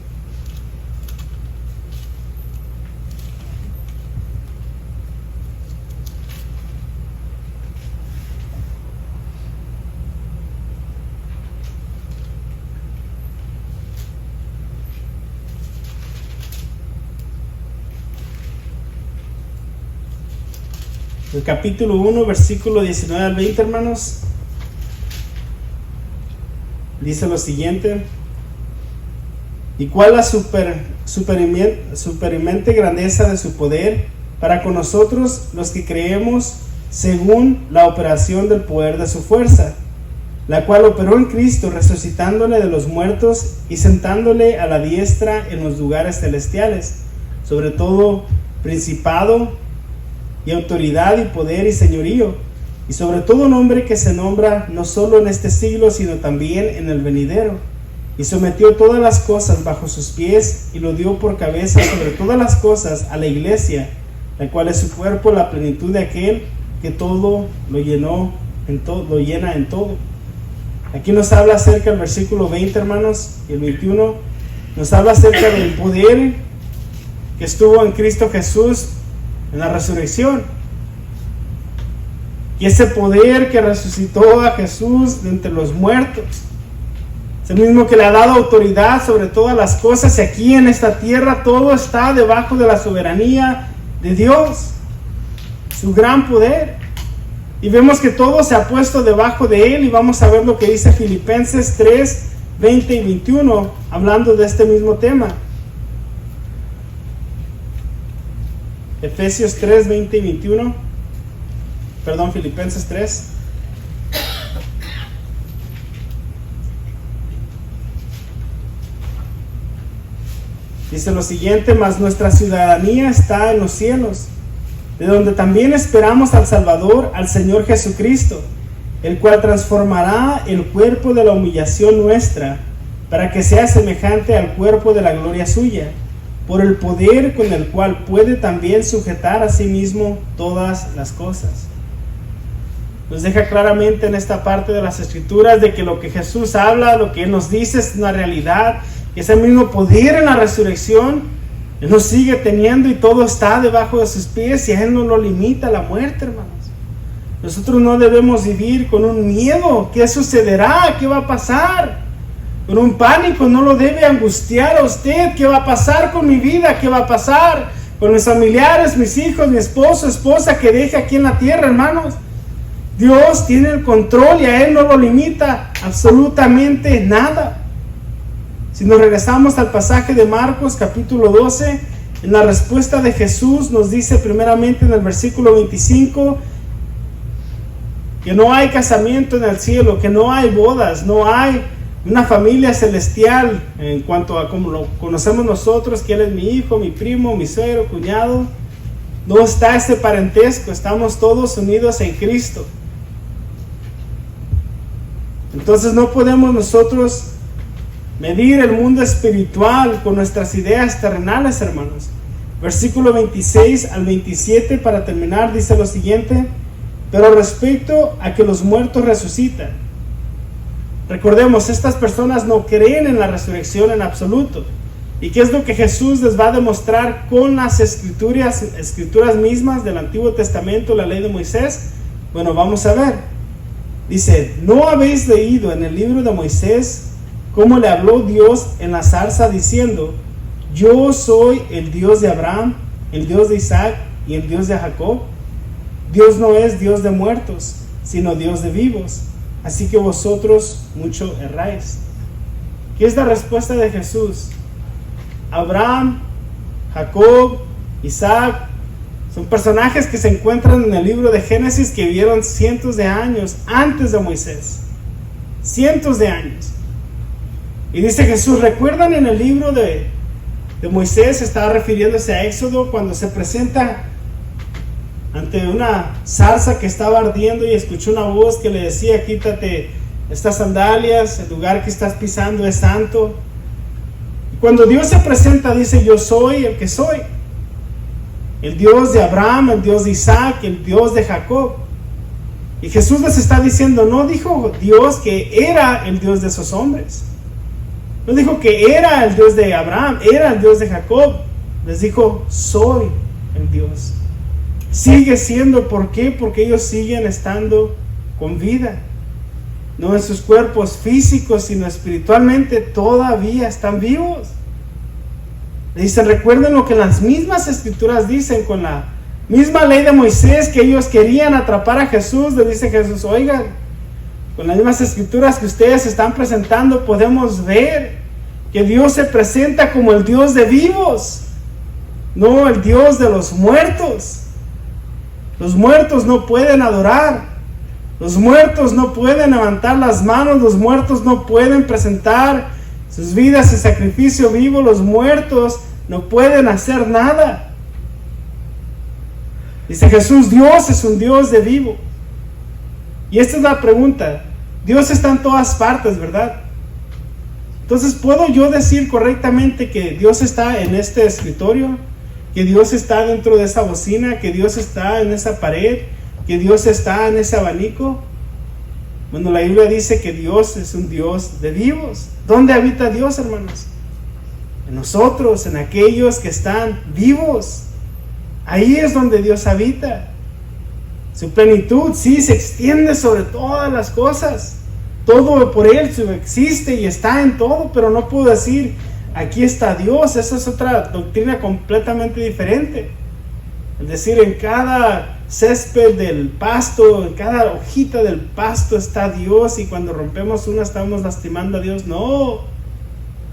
El capítulo 1, versículo 19 al 20, hermanos, dice lo siguiente: ¿y cuál la superimente grandeza de su poder para con nosotros los que creemos, según la operación del poder de su fuerza, la cual operó en Cristo, resucitándole de los muertos y sentándole a la diestra en los lugares celestiales, sobre todo principado y autoridad y poder y señorío, y sobre todo nombre que se nombra no solo en este siglo, sino también en el venidero, y sometió todas las cosas bajo sus pies, y lo dio por cabeza sobre todas las cosas a la iglesia, la cual es su cuerpo, la plenitud de aquel que todo lo llena en todo. Aquí nos habla acerca del versículo 20, hermanos, y el 21 nos habla acerca del poder que estuvo en Cristo Jesús en la resurrección, y ese poder que resucitó a Jesús de entre los muertos es el mismo que le ha dado autoridad sobre todas las cosas, y aquí en esta tierra todo está debajo de la soberanía de Dios, su gran poder, y vemos que todo se ha puesto debajo de Él. Y vamos a ver lo que dice Filipenses 3, 20 y 21 hablando de este mismo tema. Efesios 3, 20 y 21. Perdón, Filipenses 3. Dice lo siguiente: mas nuestra ciudadanía está en los cielos, de donde también esperamos al Salvador, al Señor Jesucristo, el cual transformará el cuerpo de la humillación nuestra, para que sea semejante al cuerpo de la gloria suya, por el poder con el cual puede también sujetar a sí mismo todas las cosas. Nos deja claramente en esta parte de las Escrituras de que lo que Jesús habla, lo que Él nos dice es una realidad, que ese mismo poder en la resurrección Él nos sigue teniendo y todo está debajo de sus pies y a Él no lo limita la muerte, hermanos. Nosotros no debemos vivir con un miedo. ¿Qué sucederá? ¿Qué va a pasar? Con un pánico. No lo debe angustiar a usted. ¿Qué va a pasar con mi vida? ¿Qué va a pasar con mis familiares, mis hijos, mi esposo, esposa que deje aquí en la tierra, hermanos? Dios tiene el control y a Él no lo limita absolutamente nada. Si nos regresamos al pasaje de Marcos capítulo 12, en la respuesta de Jesús nos dice primeramente en el versículo 25 que no hay casamiento en el cielo, que no hay bodas, no hay una familia celestial en cuanto a como lo conocemos nosotros, que Él es mi hijo, mi primo, mi suegro, cuñado. No está ese parentesco, estamos todos unidos en Cristo. Entonces no podemos nosotros medir el mundo espiritual con nuestras ideas terrenales, hermanos. Versículo 26 al 27 para terminar dice lo siguiente: pero respecto a que los muertos resucitan. Recordemos, estas personas no creen en la resurrección en absoluto. ¿Y qué es lo que Jesús les va a demostrar con las escrituras mismas del Antiguo Testamento, la ley de Moisés? Bueno, vamos a ver. Dice: ¿no habéis leído en el libro de Moisés cómo le habló Dios en la zarza diciendo: yo soy el Dios de Abraham, el Dios de Isaac y el Dios de Jacob? Dios no es Dios de muertos, sino Dios de vivos. Así que vosotros mucho erráis. ¿Qué es la respuesta de Jesús? Abraham, Jacob, Isaac, son personajes que se encuentran en el libro de Génesis que vivieron cientos de años antes de Moisés. Cientos de años. Y dice Jesús: ¿recuerdan en el libro de Moisés? Estaba refiriéndose a Éxodo, cuando se presenta ante una zarza que estaba ardiendo y escuchó una voz que le decía: quítate estas sandalias, el lugar que estás pisando es santo. Y cuando Dios se presenta, dice: yo soy el que soy, el Dios de Abraham, el Dios de Isaac, el Dios de Jacob. Y Jesús les está diciendo, no dijo Dios que era el Dios de esos hombres, no dijo que era el Dios de Abraham, era el Dios de Jacob. Les dijo: soy el Dios. Sigue siendo. ¿Por qué? Porque ellos siguen estando con vida, no en sus cuerpos físicos, sino espiritualmente todavía están vivos. Le dicen: recuerden lo que las mismas escrituras dicen, con la misma ley de Moisés que ellos querían atrapar a Jesús. Le dice Jesús: oigan, con las mismas escrituras que ustedes están presentando podemos ver que Dios se presenta como el Dios de vivos, no el Dios de los muertos. Los muertos no pueden adorar, los muertos no pueden levantar las manos, los muertos no pueden presentar sus vidas en sacrificio vivo, los muertos no pueden hacer nada. Dice Jesús: Dios es un Dios de vivo. Y esta es la pregunta: Dios está en todas partes, ¿verdad? Entonces, ¿puedo yo decir correctamente que Dios está en este escritorio? ¿Que Dios está dentro de esa bocina? ¿Que Dios está en esa pared? ¿Que Dios está en ese abanico? Bueno, la Biblia dice que Dios es un Dios de vivos. ¿Dónde habita Dios, hermanos? En nosotros, en aquellos que están vivos. Ahí es donde Dios habita. Su plenitud, sí, se extiende sobre todas las cosas. Todo por Él existe y está en todo, pero no puedo decir: aquí está Dios. Esa es otra doctrina completamente diferente. Es decir, en cada césped del pasto, en cada hojita del pasto está Dios, y cuando rompemos una estamos lastimando a Dios. No,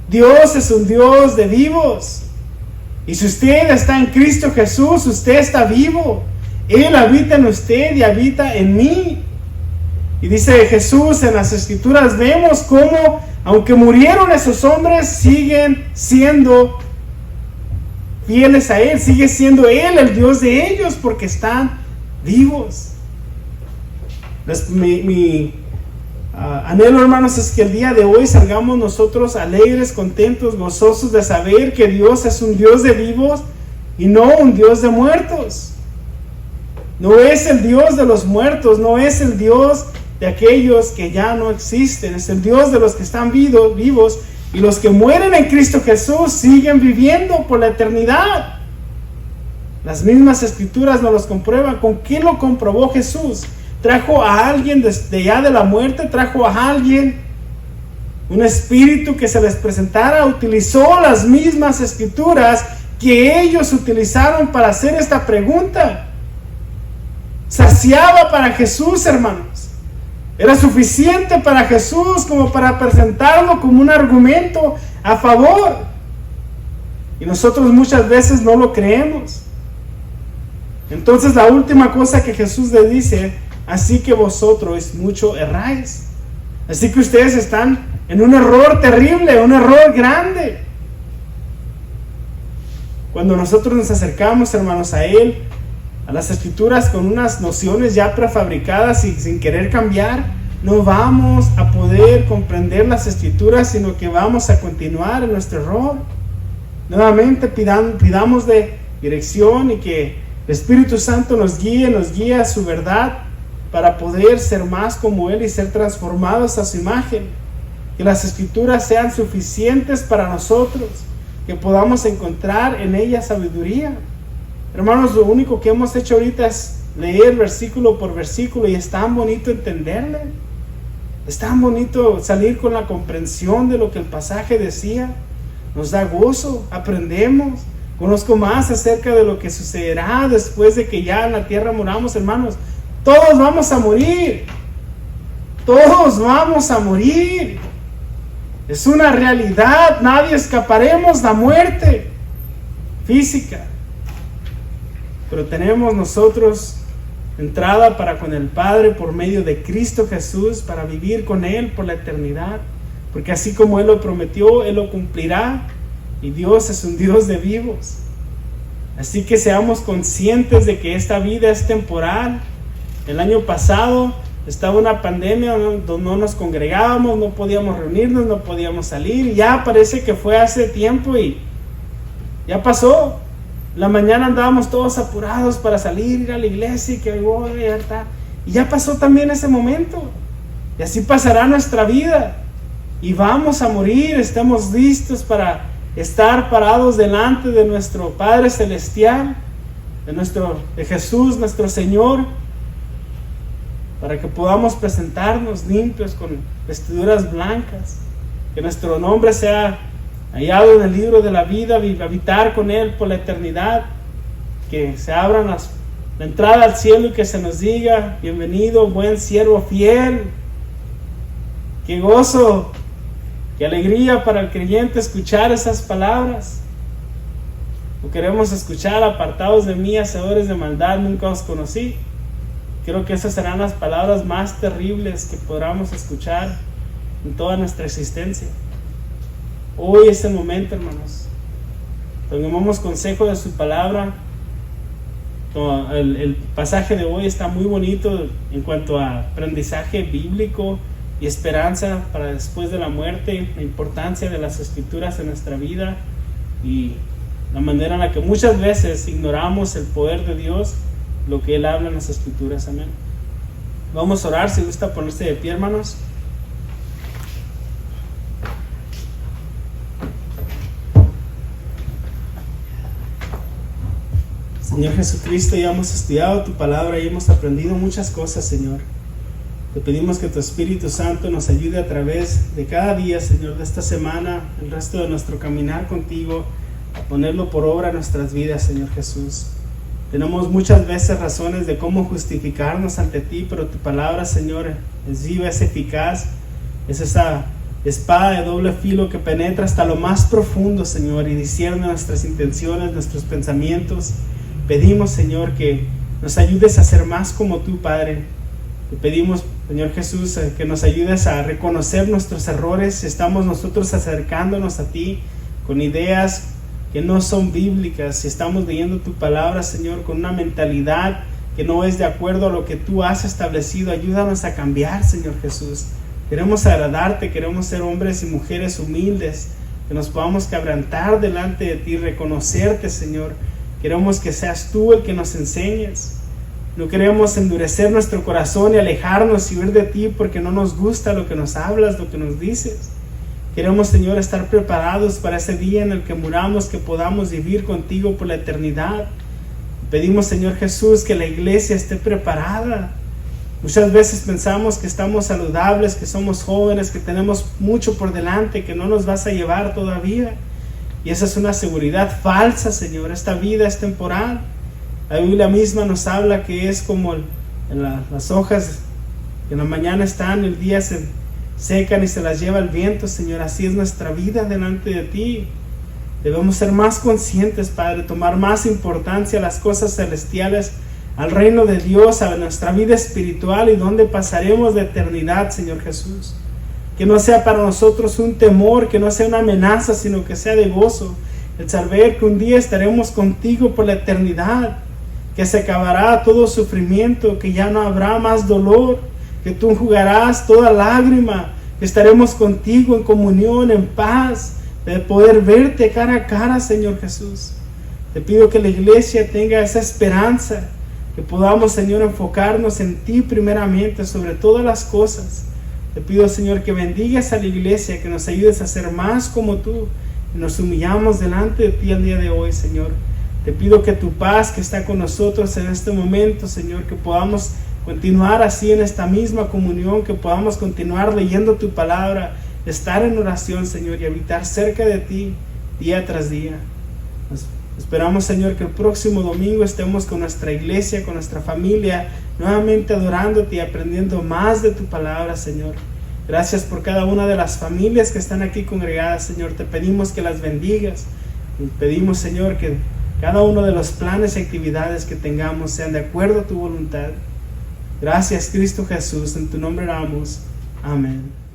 Dios es un Dios de vivos. Y si usted está en Cristo Jesús, usted está vivo. Él habita en usted y habita en mí. Y dice Jesús en las escrituras, vemos cómo aunque murieron esos hombres, siguen siendo fieles a Él. Sigue siendo Él el Dios de ellos porque están vivos. Mi anhelo, hermanos, es que el día de hoy salgamos nosotros alegres, contentos, gozosos de saber que Dios es un Dios de vivos y no un Dios de muertos. No es el Dios de los muertos, no es el Dios de aquellos que ya no existen. Es el Dios de los que están vivos, y los que mueren en Cristo Jesús siguen viviendo por la eternidad. Las mismas escrituras nos los comprueban. ¿Con qué lo comprobó Jesús? Trajo a alguien desde ya de la muerte, trajo a alguien, un espíritu que se les presentara, utilizó las mismas escrituras que ellos utilizaron para hacer esta pregunta. Saciaba para Jesús, hermanos. Era suficiente para Jesús como para presentarlo como un argumento a favor. Y nosotros muchas veces no lo creemos. Entonces la última cosa que Jesús le dice: así que vosotros mucho erráis. Así que ustedes están en un error terrible, un error grande. Cuando nosotros nos acercamos, hermanos, a Él, a las escrituras, con unas nociones ya prefabricadas y sin querer cambiar, no vamos a poder comprender las escrituras, sino que vamos a continuar en nuestro error. Nuevamente pidamos de dirección y que el Espíritu Santo nos guíe a su verdad para poder ser más como Él y ser transformados a su imagen. Que las escrituras sean suficientes para nosotros, que podamos encontrar en ellas sabiduría. Hermanos, lo único que hemos hecho ahorita es leer versículo por versículo, y es tan bonito entenderle. Es tan bonito salir con la comprensión de lo que el pasaje decía. Nos da gozo, aprendemos. Conozco más acerca de lo que sucederá después de que ya en la tierra moramos, hermanos. Todos vamos a morir. Todos vamos a morir. Es una realidad. Nadie escaparemos la muerte física. Pero tenemos nosotros entrada para con el Padre por medio de Cristo Jesús, para vivir con Él por la eternidad. Porque así como Él lo prometió, Él lo cumplirá. Y Dios es un Dios de vivos. Así que seamos conscientes de que esta vida es temporal. El año pasado estaba una pandemia donde no nos congregábamos, no podíamos reunirnos, no podíamos salir. Y ya parece que fue hace tiempo y ya pasó. La mañana andábamos todos apurados para salir, ir a la iglesia y que ya está. Y ya pasó también ese momento. Y así pasará nuestra vida. Y vamos a morir. Estamos listos para estar parados delante de nuestro Padre Celestial, de Jesús, nuestro Señor, para que podamos presentarnos limpios con vestiduras blancas, que nuestro nombre sea hallado en el libro de la vida, habitar con Él por la eternidad, que se abran la entrada al cielo y que se nos diga: bienvenido, buen siervo fiel. Qué gozo, qué alegría para el creyente escuchar esas palabras. No queremos escuchar: apartados de mí, hacedores de maldad, nunca os conocí. Creo que esas serán las palabras más terribles que podamos escuchar en toda nuestra existencia. Hoy es el momento, hermanos. Tomemos consejo de su palabra. El pasaje de hoy está muy bonito en cuanto a aprendizaje bíblico y esperanza para después de la muerte, la importancia de las escrituras en nuestra vida y la manera en la que muchas veces ignoramos el poder de Dios, lo que Él habla en las escrituras. Amén. Vamos a orar. Si gusta ponerse de pie, hermanos. Señor Jesucristo, ya hemos estudiado tu palabra y hemos aprendido muchas cosas, Señor. Te pedimos que tu Espíritu Santo nos ayude a través de cada día, Señor, de esta semana, el resto de nuestro caminar contigo, a ponerlo por obra en nuestras vidas, Señor Jesús. Tenemos muchas veces razones de cómo justificarnos ante ti, pero tu palabra, Señor, es viva, es eficaz, es esa espada de doble filo que penetra hasta lo más profundo, Señor, y discierne nuestras intenciones, nuestros pensamientos. Pedimos, Señor, que nos ayudes a ser más como tú, Padre. Te pedimos, Señor Jesús, que nos ayudes a reconocer nuestros errores. Estamos nosotros acercándonos a ti con ideas que no son bíblicas, si estamos leyendo tu palabra, Señor, con una mentalidad que no es de acuerdo a lo que tú has establecido, ayúdanos a cambiar, Señor Jesús. Queremos agradarte, queremos ser hombres y mujeres humildes, que nos podamos quebrantar delante de ti, reconocerte, Señor. Queremos que seas tú el que nos enseñes. No queremos endurecer nuestro corazón y alejarnos y huir de ti porque no nos gusta lo que nos hablas, lo que nos dices. Queremos, Señor, estar preparados para ese día en el que muramos, que podamos vivir contigo por la eternidad. Pedimos, Señor Jesús, que la iglesia esté preparada. Muchas veces pensamos que estamos saludables, que somos jóvenes, que tenemos mucho por delante, que no nos vas a llevar todavía. Y esa es una seguridad falsa, Señor. Esta vida es temporal. La Biblia misma nos habla que es como las hojas que en la mañana están, el día se secan y se las lleva el viento, Señor. Así es nuestra vida delante de ti. Debemos ser más conscientes, Padre, tomar más importancia a las cosas celestiales, al reino de Dios, a nuestra vida espiritual y donde pasaremos la eternidad, Señor Jesús. Que no sea para nosotros un temor, que no sea una amenaza, sino que sea de gozo. El saber que un día estaremos contigo por la eternidad, que se acabará todo sufrimiento, que ya no habrá más dolor, que tú enjugarás toda lágrima, que estaremos contigo en comunión, en paz, de poder verte cara a cara, Señor Jesús. Te pido que la iglesia tenga esa esperanza, que podamos, Señor, enfocarnos en ti primeramente sobre todas las cosas. Te pido, Señor, que bendigas a la iglesia, que nos ayudes a ser más como tú, y nos humillamos delante de ti el día de hoy, Señor. Te pido que tu paz que está con nosotros en este momento, Señor, que podamos continuar así en esta misma comunión, que podamos continuar leyendo tu palabra, estar en oración, Señor, y habitar cerca de ti día tras día. Esperamos, Señor, que el próximo domingo estemos con nuestra iglesia, con nuestra familia, nuevamente adorándote y aprendiendo más de tu palabra, Señor. Gracias por cada una de las familias que están aquí congregadas, Señor. Te pedimos que las bendigas. Y pedimos, Señor, que cada uno de los planes y actividades que tengamos sean de acuerdo a tu voluntad. Gracias, Cristo Jesús. En tu nombre oramos. Amén.